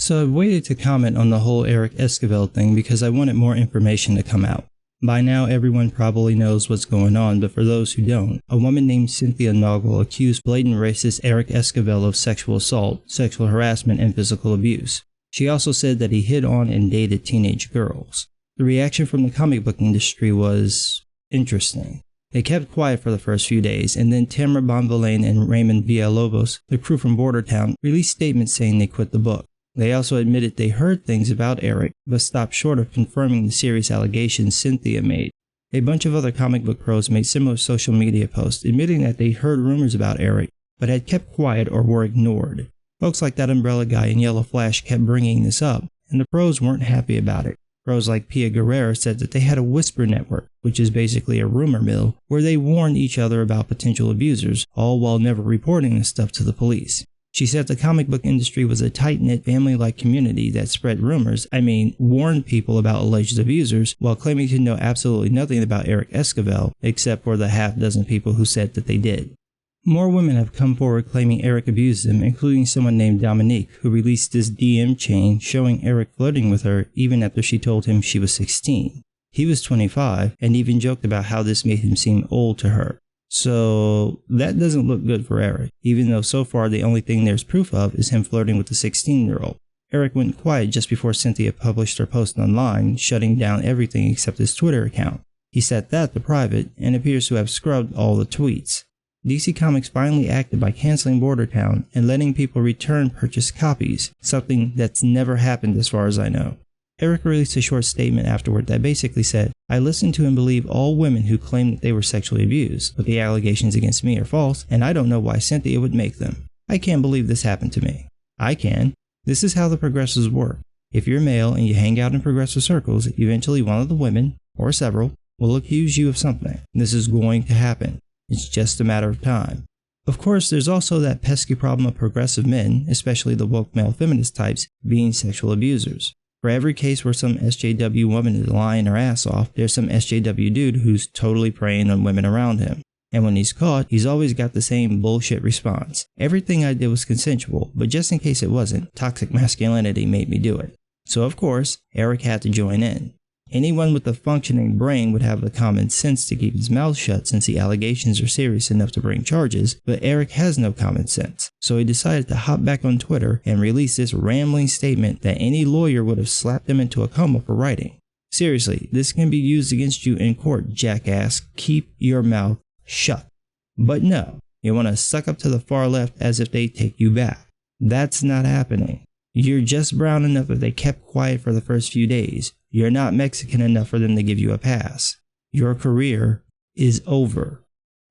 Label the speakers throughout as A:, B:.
A: So I've waited to comment on the whole Eric Esquivel thing because I wanted more information to come out. By now everyone probably knows what's going on, but for those who don't, a woman named Cynthia Noggle accused blatant racist Eric Esquivel of sexual assault, sexual harassment, and physical abuse. She also said that he hit on and dated teenage girls. The reaction from the comic book industry was interesting. They kept quiet for the first few days, and then Tamara Bonvillain and Raymond Villalobos, the crew from Bordertown, released statements saying they quit the book. They also admitted they heard things about Eric, but stopped short of confirming the serious allegations Cynthia made. A bunch of other comic book pros made similar social media posts admitting that they heard rumors about Eric, but had kept quiet or were ignored. Folks like that Umbrella guy in Yellow Flash kept bringing this up, and the pros weren't happy about it. Pros like Pia Guerrera said that they had a whisper network, which is basically a rumor mill, where they warned each other about potential abusers, all while never reporting this stuff to the police. She said the comic book industry was a tight-knit, family-like community that spread rumors, warned people about alleged abusers, while claiming to know absolutely nothing about Eric Esquivel, except for the half-dozen people who said that they did. More women have come forward claiming Eric abused them, including someone named Dominique, who released this DM chain showing Eric flirting with her even after she told him she was 16. He was 25, and even joked about how this made him seem old to her. So that doesn't look good for Eric, even though so far the only thing there's proof of is him flirting with the 16-year-old. Eric went quiet just before Cynthia published her post online, shutting down everything except his Twitter account. He set that to private and appears to have scrubbed all the tweets. DC Comics finally acted by canceling Bordertown and letting people return purchased copies, something that's never happened as far as I know. Eric released a short statement afterward that basically said, "I listen to and believe all women who claim that they were sexually abused, but the allegations against me are false, and I don't know why Cynthia would make them. I can't believe this happened to me. I can. This is how the progressives work. If you're male and you hang out in progressive circles, eventually one of the women, or several, will accuse you of something. This is going to happen. It's just a matter of time." Of course, there's also that pesky problem of progressive men, especially the woke male feminist types, being sexual abusers. For every case where some SJW woman is lying her ass off, there's some SJW dude who's totally preying on women around him. And when he's caught, he's always got the same bullshit response. "Everything I did was consensual, but just in case it wasn't, toxic masculinity made me do it." So of course, Eric had to join in. Anyone with a functioning brain would have the common sense to keep his mouth shut since the allegations are serious enough to bring charges, but Eric has no common sense, so he decided to hop back on Twitter and release this rambling statement that any lawyer would have slapped him into a coma for writing. Seriously, this can be used against you in court, jackass. Keep your mouth shut. But no, you want to suck up to the far left as if they take you back. That's not happening. You're just brown enough that they kept quiet for the first few days. You're not Mexican enough for them to give you a pass. Your career is over.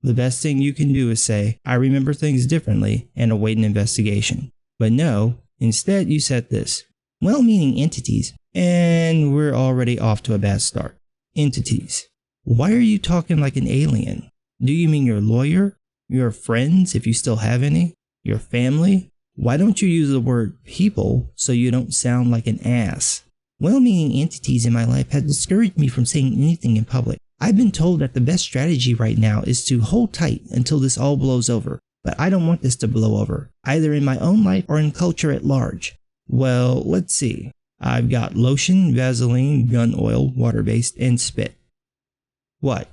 A: The best thing you can do is say, "I remember things differently," and await an investigation. But no, instead you said this: "Well-meaning entities," and we're already off to a bad start. Entities. Why are you talking like an alien? Do you mean your lawyer? Your friends, if you still have any? Your family? Why don't you use the word people so you don't sound like an ass? "Well-meaning entities in my life have discouraged me from saying anything in public. I've been told that the best strategy right now is to hold tight until this all blows over. But I don't want this to blow over, either in my own life or in culture at large." Well, let's see. I've got lotion, Vaseline, gun oil, water-based, and spit. What?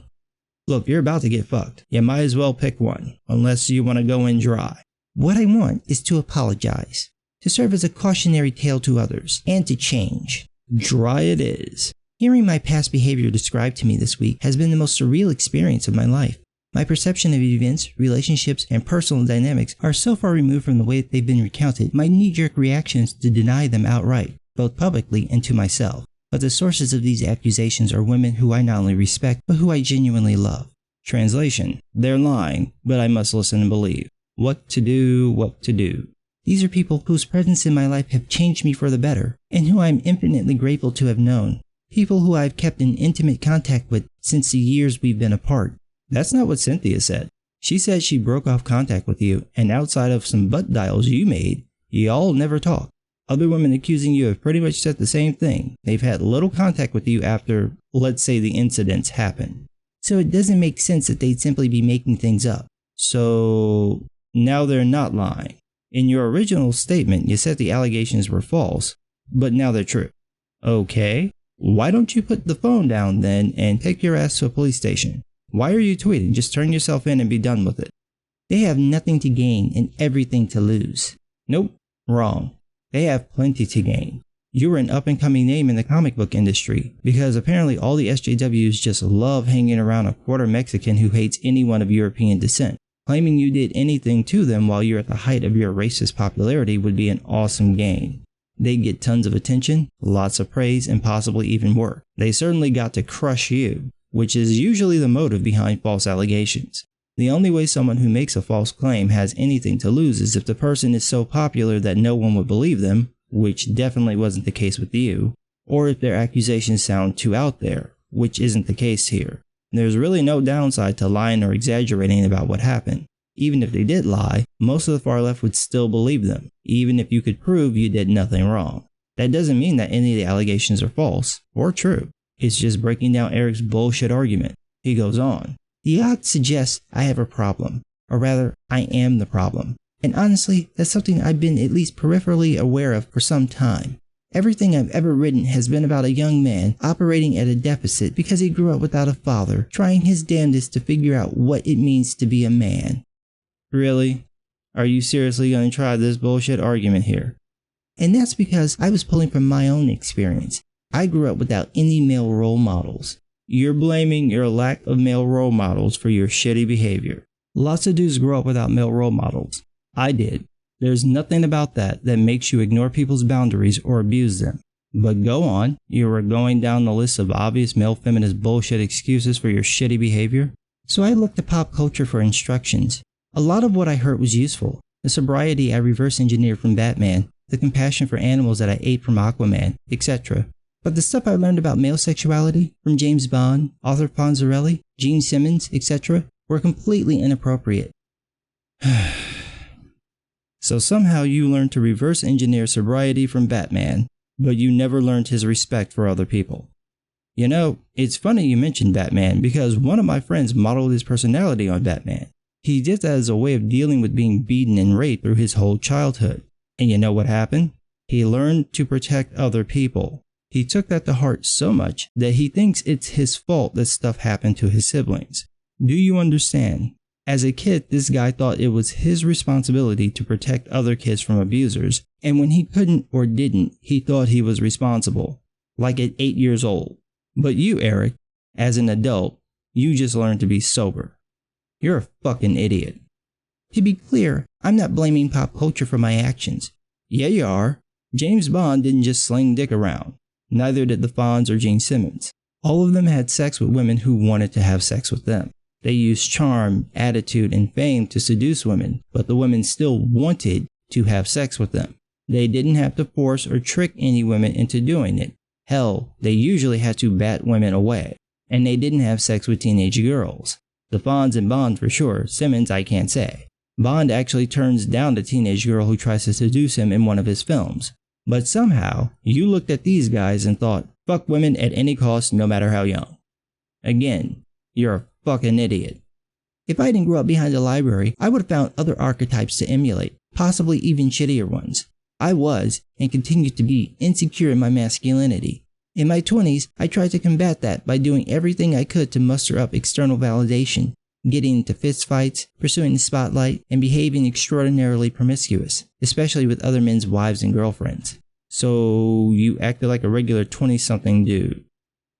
A: Look, you're about to get fucked. You might as well pick one, unless you want to go in dry. What I want is to apologize, to serve as a cautionary tale to others, and to change. Dry it is. Hearing my past behavior described to me this week has been the most surreal experience of my life. My perception of events, relationships, and personal dynamics are so far removed from the way that they've been recounted, my knee-jerk reaction is to deny them outright, both publicly and to myself. But the sources of these accusations are women who I not only respect, but who I genuinely love. Translation: they're lying, but I must listen and believe. What to do, what to do. These are people whose presence in my life have changed me for the better, and who I am infinitely grateful to have known. People who I have kept in intimate contact with since the years we've been apart. That's not what Cynthia said. She said she broke off contact with you, and outside of some butt dials you made, y'all never talked. Other women accusing you have pretty much said the same thing. They've had little contact with you after, let's say, the incidents happened. So it doesn't make sense that they'd simply be making things up. So now they're not lying. In your original statement, you said the allegations were false, but now they're true. Okay, why don't you put the phone down then and take your ass to a police station? Why are you tweeting? Just turn yourself in and be done with it. They have nothing to gain and everything to lose. Nope, wrong. They have plenty to gain. You're an up-and-coming name in the comic book industry, because apparently all the SJWs just love hanging around a quarter Mexican who hates anyone of European descent. Claiming you did anything to them while you're at the height of your racist popularity would be an awesome gain. They get tons of attention, lots of praise, and possibly even work. They certainly got to crush you, which is usually the motive behind false allegations. The only way someone who makes a false claim has anything to lose is if the person is so popular that no one would believe them, which definitely wasn't the case with you, or if their accusations sound too out there, which isn't the case here. There's really no downside to lying or exaggerating about what happened. Even if they did lie, most of the far left would still believe them, even if you could prove you did nothing wrong. That doesn't mean that any of the allegations are false, or true. It's just breaking down Eric's bullshit argument. He goes on. The odds suggest I have a problem, or rather, I am the problem. And honestly, that's something I've been at least peripherally aware of for some time. Everything I've ever written has been about a young man operating at a deficit because he grew up without a father, trying his damnedest to figure out what it means to be a man. Really? Are you seriously going to try this bullshit argument here? And that's because I was pulling from my own experience. I grew up without any male role models. You're blaming your lack of male role models for your shitty behavior. Lots of dudes grow up without male role models. I did. There's nothing about that makes you ignore people's boundaries or abuse them. But go on, you were going down the list of obvious male feminist bullshit excuses for your shitty behavior. So I looked to pop culture for instructions. A lot of what I heard was useful. The sobriety I reverse engineered from Batman, the compassion for animals that I ate from Aquaman, etc. But the stuff I learned about male sexuality from James Bond, Arthur Ponzarelli, Gene Simmons, etc. were completely inappropriate. So somehow you learned to reverse engineer sobriety from Batman, but you never learned his respect for other people. You know, it's funny you mentioned Batman because one of my friends modeled his personality on Batman. He did that as a way of dealing with being beaten and raped through his whole childhood. And you know what happened? He learned to protect other people. He took that to heart so much that he thinks it's his fault that stuff happened to his siblings. Do you understand? As a kid, this guy thought it was his responsibility to protect other kids from abusers, and when he couldn't or didn't, he thought he was responsible, like at 8 years old. But you, Eric, as an adult, you just learned to be sober. You're a fucking idiot. To be clear, I'm not blaming pop culture for my actions. Yeah, you are. James Bond didn't just sling dick around. Neither did the Fonz or Gene Simmons. All of them had sex with women who wanted to have sex with them. They used charm, attitude, and fame to seduce women, but the women still wanted to have sex with them. They didn't have to force or trick any women into doing it. Hell, they usually had to bat women away. And they didn't have sex with teenage girls. The Fonz and Bond for sure, Simmons I can't say. Bond actually turns down the teenage girl who tries to seduce him in one of his films. But somehow, you looked at these guys and thought, fuck women at any cost no matter how young. Again, you're a fucking idiot. If I didn't grow up behind a library, I would have found other archetypes to emulate, possibly even shittier ones. I was, and continue to be, insecure in my masculinity. In my 20s, I tried to combat that by doing everything I could to muster up external validation, getting into fistfights, pursuing the spotlight, and behaving extraordinarily promiscuous, especially with other men's wives and girlfriends. So you acted like a regular 20-something dude.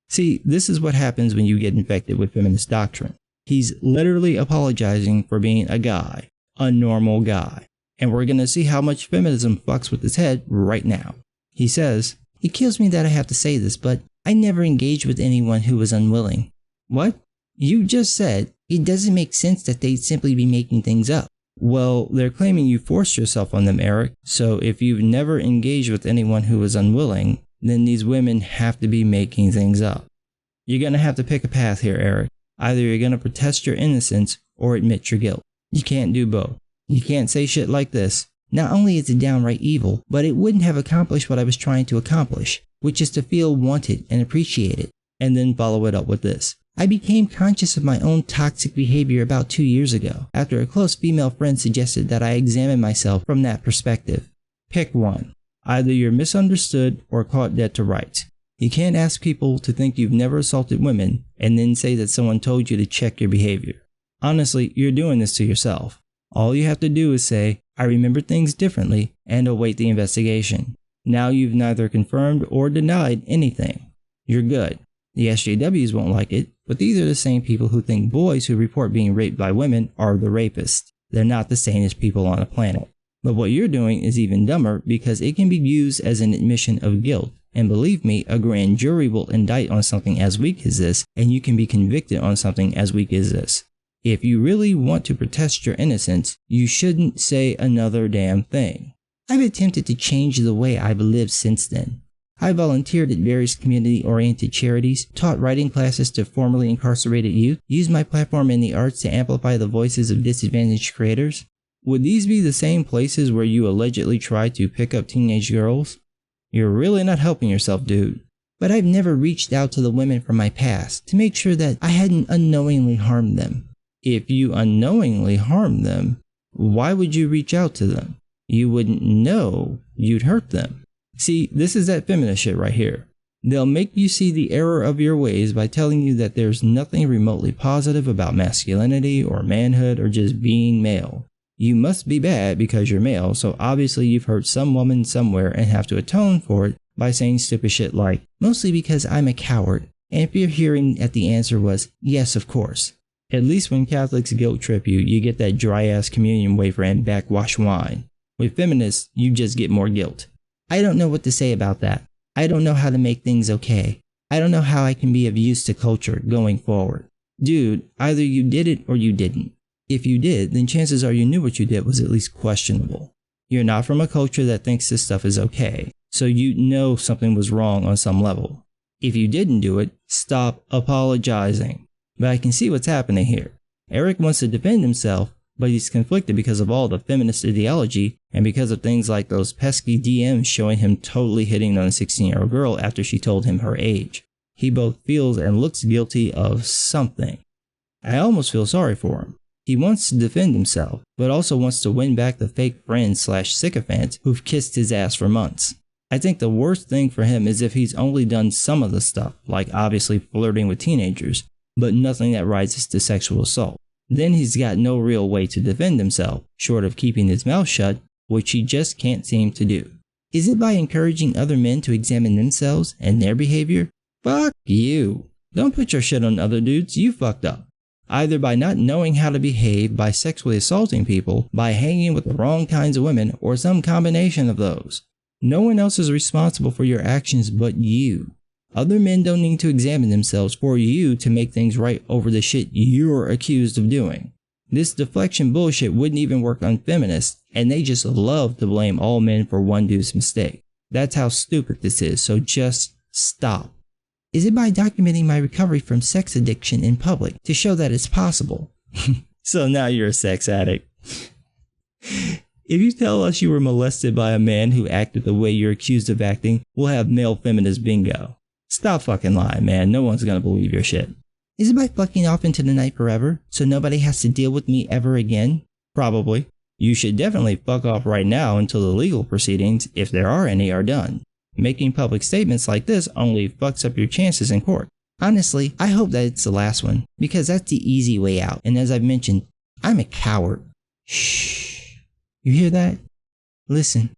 A: See, this is what happens when you get infected with feminist doctrine. He's literally apologizing for being a guy, a normal guy. And we're gonna see how much feminism fucks with his head right now. He says, "It kills me that I have to say this, but I never engaged with anyone who was unwilling." What? You just said it doesn't make sense that they'd simply be making things up. Well, they're claiming you forced yourself on them, Eric. So if you've never engaged with anyone who was unwilling, then these women have to be making things up. You're gonna have to pick a path here, Eric. Either you're gonna protest your innocence or admit your guilt. You can't do both. You can't say shit like this. Not only is it downright evil, but it wouldn't have accomplished what I was trying to accomplish, which is to feel wanted and appreciated. And then follow it up with this. I became conscious of my own toxic behavior about 2 years ago, after a close female friend suggested that I examine myself from that perspective. Pick one. Either you're misunderstood or caught dead to rights. You can't ask people to think you've never assaulted women and then say that someone told you to check your behavior. Honestly, you're doing this to yourself. All you have to do is say, I remember things differently, and await the investigation. Now you've neither confirmed or denied anything. You're good. The SJWs won't like it, but these are the same people who think boys who report being raped by women are the rapists. They're not the sanest people on the planet. But what you're doing is even dumber because it can be used as an admission of guilt. And believe me, a grand jury will indict on something as weak as this, and you can be convicted on something as weak as this. If you really want to protest your innocence, you shouldn't say another damn thing. I've attempted to change the way I've lived since then. I volunteered at various community-oriented charities, taught writing classes to formerly incarcerated youth, used my platform in the arts to amplify the voices of disadvantaged creators. Would these be the same places where you allegedly try to pick up teenage girls? You're really not helping yourself, dude. But I've never reached out to the women from my past to make sure that I hadn't unknowingly harmed them. If you unknowingly harmed them, why would you reach out to them? You wouldn't know you'd hurt them. See, this is that feminist shit right here. They'll make you see the error of your ways by telling you that there's nothing remotely positive about masculinity or manhood or just being male. You must be bad because you're male, so obviously you've hurt some woman somewhere and have to atone for it by saying stupid shit like, mostly because I'm a coward. And if you're hearing that the answer was, yes, of course. At least when Catholics guilt trip you, you get that dry-ass communion wafer and backwash wine. With feminists, you just get more guilt. I don't know what to say about that. I don't know how to make things okay. I don't know how I can be of use to culture going forward. Dude, either you did it or you didn't. If you did, then chances are you knew what you did was at least questionable. You're not from a culture that thinks this stuff is okay, so you know something was wrong on some level. If you didn't do it, stop apologizing. But I can see what's happening here. Eric wants to defend himself, but he's conflicted because of all the feminist ideology and because of things like those pesky DMs showing him totally hitting on a 16-year-old girl after she told him her age. He both feels and looks guilty of something. I almost feel sorry for him. He wants to defend himself, but also wants to win back the fake friends/sycophants who've kissed his ass for months. I think the worst thing for him is if he's only done some of the stuff, like obviously flirting with teenagers, but nothing that rises to sexual assault. Then he's got no real way to defend himself, short of keeping his mouth shut, which he just can't seem to do. Is it by encouraging other men to examine themselves and their behavior? Fuck you. Don't put your shit on other dudes, you fucked up. Either by not knowing how to behave, by sexually assaulting people, by hanging with the wrong kinds of women, or some combination of those. No one else is responsible for your actions but you. Other men don't need to examine themselves for you to make things right over the shit you're accused of doing. This deflection bullshit wouldn't even work on feminists, and they just love to blame all men for one dude's mistake. That's how stupid this is, so just stop. Is it by documenting my recovery from sex addiction in public to show that it's possible? So now you're a sex addict. If you tell us you were molested by a man who acted the way you're accused of acting, we'll have male feminist bingo. Stop fucking lying, man. No one's gonna believe your shit. Is it by fucking off into the night forever, so nobody has to deal with me ever again? Probably. You should definitely fuck off right now until the legal proceedings, if there are any, are done. Making public statements like this only fucks up your chances in court. Honestly, I hope that it's the last one, because that's the easy way out, and as I've mentioned, I'm a coward. Shh. You hear that? Listen.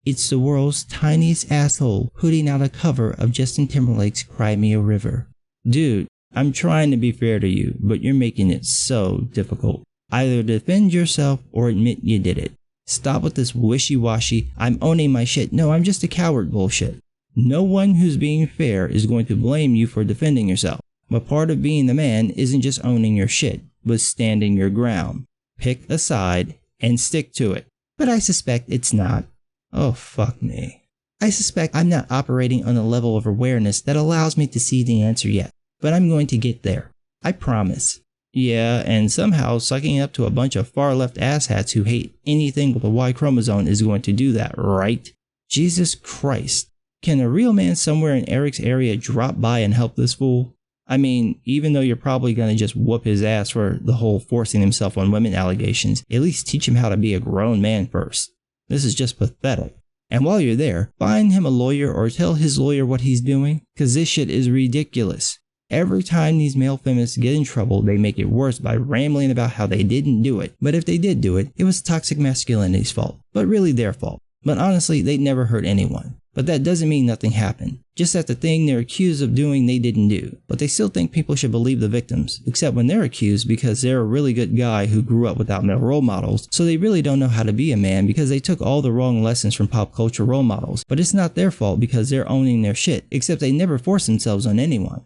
A: It's the world's tiniest asshole putting out a cover of Justin Timberlake's Cry Me a River. Dude, I'm trying to be fair to you, but you're making it so difficult. Either defend yourself or admit you did it. Stop with this wishy-washy, I'm owning my shit, no, I'm just a coward bullshit. No one who's being fair is going to blame you for defending yourself. But part of being the man isn't just owning your shit, but standing your ground. Pick a side and stick to it. But I suspect it's not. Oh, fuck me. I suspect I'm not operating on a level of awareness that allows me to see the answer yet, but I'm going to get there. I promise. Yeah, and somehow sucking up to a bunch of far-left asshats who hate anything with a Y chromosome is going to do that, right? Jesus Christ. Can a real man somewhere in Eric's area drop by and help this fool? I mean, even though you're probably gonna just whoop his ass for the whole forcing himself on women allegations, at least teach him how to be a grown man first. This is just pathetic. And while you're there, find him a lawyer or tell his lawyer what he's doing, cause this shit is ridiculous. Every time these male feminists get in trouble, they make it worse by rambling about how they didn't do it. But if they did do it, it was toxic masculinity's fault. But really their fault. But honestly, they'd never hurt anyone. But that doesn't mean nothing happened. Just that the thing they're accused of doing they didn't do. But they still think people should believe the victims, except when they're accused because they're a really good guy who grew up without male role models, so they really don't know how to be a man because they took all the wrong lessons from pop culture role models. But it's not their fault because they're owning their shit, except they never force themselves on anyone.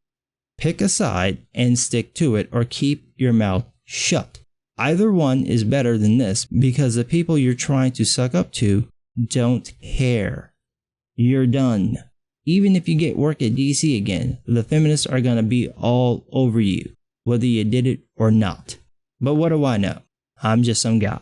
A: Pick a side and stick to it or keep your mouth shut. Either one is better than this because the people you're trying to suck up to don't care. You're done. Even if you get work at DC again, the feminists are gonna be all over you, whether you did it or not. But what do I know? I'm just some guy.